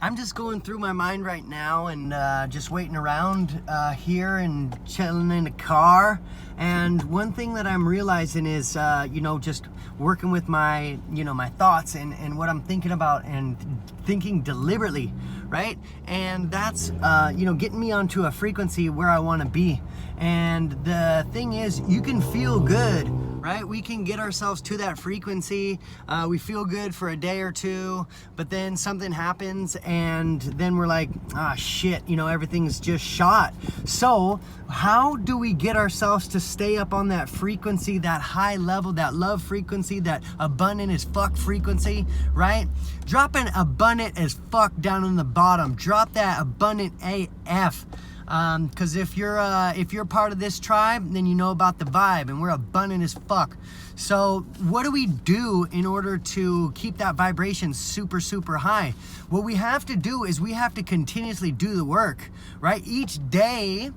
I'm just going through my mind right now and just waiting around here and chilling in the car. And one thing that I'm realizing is, just working with my, my thoughts and what I'm thinking about and thinking deliberately, right? And that's, getting me onto a frequency where I want to be. And the thing is, you can feel good, right? We can get ourselves to that frequency. We feel good for a day or two, but then something happens and then we're like, ah, shit, everything's just shot. So how do we get ourselves to stay up on that frequency, that high level, that love frequency, that abundant as fuck frequency, right? Dropping abundant as fuck down on the bottom. Drop that abundant AF. Because if you're part of this tribe, then you know about the vibe, and we're abundant as fuck. So what do we do in order to keep that vibration super, super high? What we have to do is we have to continuously do the work, right? Each day,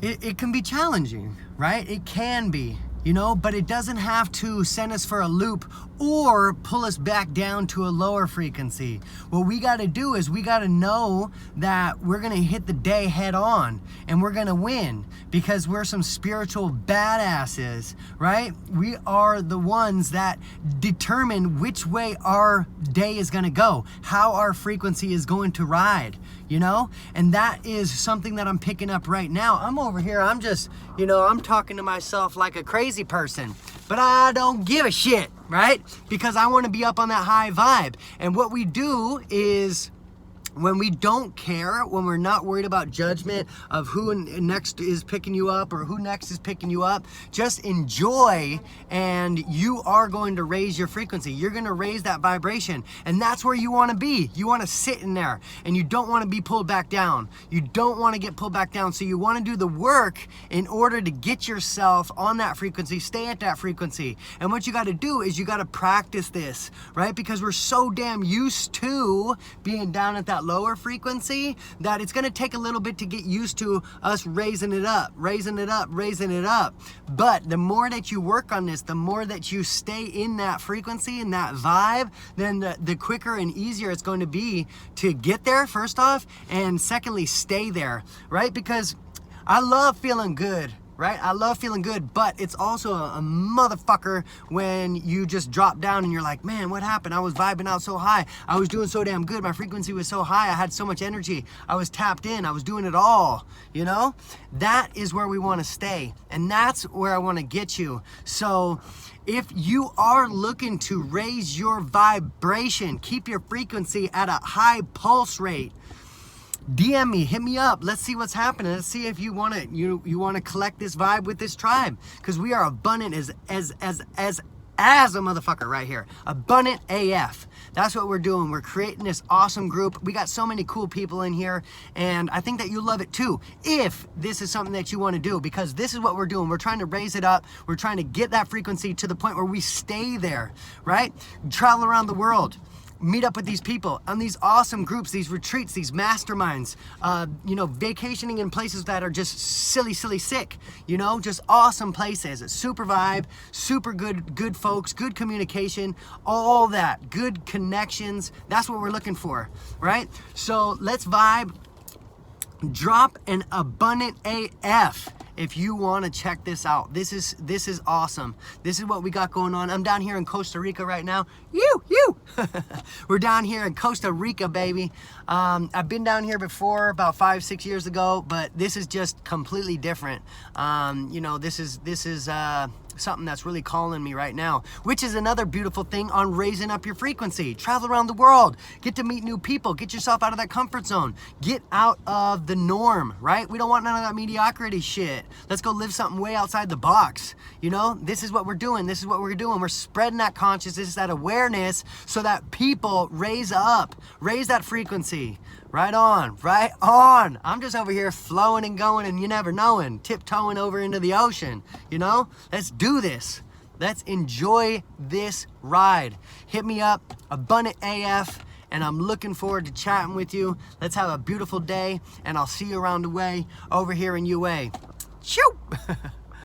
it can be challenging, right? It can be, but it doesn't have to send us for a loop or pull us back down to a lower frequency. What we got to do is we got to know that we're going to hit the day head on and we're going to win because we're some spiritual badasses, right? We are the ones that determine which way our day is going to go, how our frequency is going to ride, and that is something that I'm picking up right now. I'm over here, I'm just, I'm talking to myself like a crazy person, but I don't give a shit, right? Because I want to be up on that high vibe. And what we do is, when we don't care, when we're not worried about judgment of who next is picking you up or who next is picking you up, just enjoy, and you are going to raise your frequency. You're going to raise that vibration, and that's where you want to be. You want to sit in there, and you don't want to be pulled back down. You don't want to get pulled back down, so you want to do the work in order to get yourself on that frequency, stay at that frequency. And what you got to do is you got to practice this, right? Because we're so damn used to being down at that lower frequency that it's going to take a little bit to get used to us raising it up. But the more that you work on this, the more that you stay in that frequency and that vibe, then the quicker and easier it's going to be to get there, first off, and secondly, stay there, right? Because I love feeling good, right? I love feeling good, but it's also a motherfucker when you just drop down and you're like, man, what happened? I was vibing out so high. I was doing so damn good. My frequency was so high. I had so much energy. I was tapped in. I was doing it all, That is where we want to stay, and that's where I want to get you. So if you are looking to raise your vibration, keep your frequency at a high pulse rate, DM me, hit me up. Let's see what's happening. Let's see if you want to you want to collect this vibe with this tribe, because we are abundant as a motherfucker right here. Abundant AF. That's what we're doing. We're creating this awesome group. We got so many cool people in here, and I think that you'll love it too if this is something that you want to do, because this is what we're doing. We're trying to raise it up. We're trying to get that frequency to the point where we stay there, right? Travel around the world. Meet up with these people on these awesome groups, these retreats, these masterminds, vacationing in places that are just silly sick, just awesome places. Super vibe, super good folks, good communication, all that, good connections. That's what we're looking for, right? So let's vibe. Drop an abundant AF if you want to check this out. This is awesome. This is what we got going on. I'm down here in Costa Rica right now. We're down here in Costa Rica, baby. I've been down here before about 5-6 years ago, but this is just completely different. This is something that's really calling me right now, which is another beautiful thing on raising up your frequency. Travel around the world, get to meet new people, get yourself out of that comfort zone, get out of the norm, right? We don't want none of that mediocrity shit. Let's go live something way outside the box. This is what we're doing. This is what we're doing. We're spreading that consciousness, that awareness, so that people raise up, raise that frequency. Right on, right on. I'm just over here flowing and going, and you never knowing, tiptoeing over into the ocean, Let's do this. Let's enjoy this ride. Hit me up, Abundant AF, and I'm looking forward to chatting with you. Let's have a beautiful day, and I'll see you around the way over here in UA. Shoo!